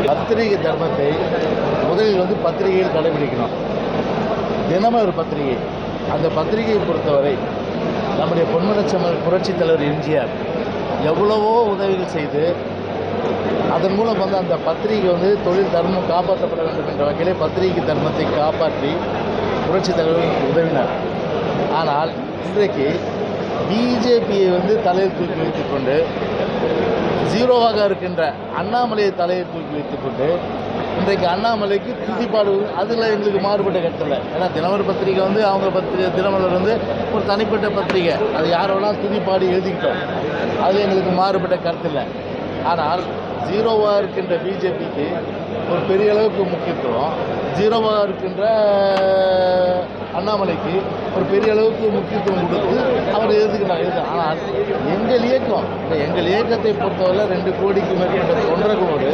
பத்திரிகை தர்மத்தை முதலில் பத்திரிகையில் கடைபிடிக்கணும். தினமும் ஒரு பத்திரிகை. அந்த பத்திரிகையை பொறுத்தவரை நம்முடைய பொன்மனச்செம்மல் புரட்சித் தலைவர் எம்ஜிஆர் எவ்வளவோ உதவிகள் செய்து அதன் மூலம் அந்த பத்திரிகை தொழில் தர்மம் காப்பாற்றப்பட வேண்டும் என்ற வகையிலே பத்திரிகை தர்மத்தை காப்பாற்றி புரட்சித் தலைவர் உதவினார். ஆனால் இன்றைக்கு பிஜேபியை தலையில் தூக்கி வைத்துக்கொண்டு ஜீரோவாக இருக்கின்ற அண்ணாமலையை தலையை தூக்கி வைத்துக்கொண்டு இன்றைக்கு அண்ணாமலைக்கு துதிப்பாடு, அதில் எங்களுக்கு மாறுபட்ட கருத்தில். ஏன்னா தினமலர் பத்திரிகை அவங்க பத்திரிகை தினமலர் ஒரு தனிப்பட்ட பத்திரிகை, அது யாரோலாம் துதிப்பாடு எழுதிக்கிட்டோம், அது எங்களுக்கு மாறுபட்ட கருத்தில். ஆனால் ஜீரோவாக இருக்கின்ற பிஜேபிக்கு ஒரு பெரிய அளவுக்கு முக்கியத்துவம், ஜீரோவாக இருக்கின்ற அண்ணாமலைக்கு ஒரு பெரிய அளவுக்கு முக்கியத்துவம் கொடுத்து அவர் எழுதுகிறார். ஆனால் எங்கள் இயக்கத்தை பொறுத்தவரை 2 கோடிக்கு மேற்பட்ட தொண்டர்களோடு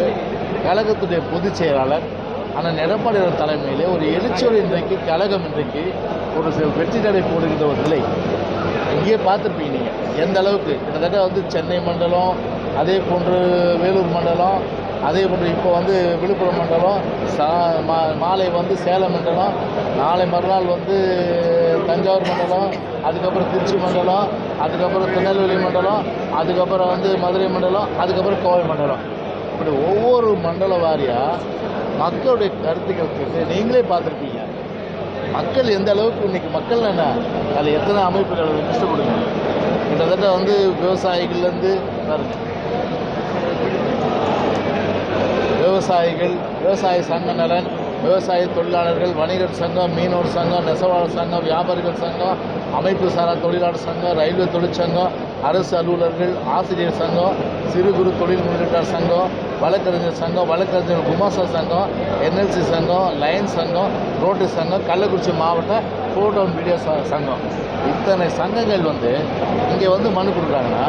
கழகத்துடைய பொதுச் செயலாளர் ஆனால் எடப்பாடியார் தலைமையிலே ஒரு எழுச்சியோடு இன்றைக்கு கழகம் ஒரு வெற்றி நடை போடுகின்ற ஒரு நிலை இங்கேயே பார்த்துருப்பீங்க நீங்கள். எந்த அளவுக்கு கிட்டத்தட்ட சென்னை மண்டலம், அதே போன்று வேலூர் மண்டலம், அதே போன்று இப்போ விழுப்புரம் மண்டலம், மாலை சேலம் மண்டலம், நாளை மறுநாள் தஞ்சாவூர் மண்டலம், அதுக்கப்புறம் திருச்சி மண்டலம், அதுக்கப்புறம் திருநெல்வேலி மண்டலம், அதுக்கப்புறம் மதுரை மண்டலம், அதுக்கப்புறம் கோவை மண்டலம். இப்படி ஒவ்வொரு மண்டல வாரியாக மக்களுடைய கருத்துக்கள் நீங்களே பார்த்துருப்பீங்க. மக்கள் எந்த அளவுக்கு இன்றைக்கி மக்கள் என்ன அதில் எத்தனை அமைப்புகள் லிஸ்ட்டு கொடுங்க. கிட்டத்தட்ட விவசாயிகள்லேருந்து விவசாயிகள், விவசாய சங்க நலன், விவசாய தொழிலாளர்கள், வணிகர் சங்கம், மீனவர் சங்கம், நெசவாளர் சங்கம், வியாபாரிகள் சங்கம், அமைப்பு சாரா தொழிலாளர் சங்கம், ரயில்வே தொழிற்சங்கம், அரசு அலுவலர்கள், ஆசிரியர் சங்கம், சிறு குறு தொழில் முதலீட்டாளர் சங்கம், வழக்கறிஞர் சங்கம், வழக்கறிஞர் குமாசா சங்கம், என்எல்சி சங்கம், லயன்ஸ் சங்கம், ரோட்டரி சங்கம், கள்ளக்குறிச்சி மாவட்ட ஃபோட்டோ அண்ட் வீடியோ சங்கம், இத்தனை சங்கங்கள் இங்கே மனு கொடுக்குறாங்கன்னா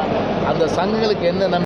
அந்த சங்கங்களுக்கு என்ன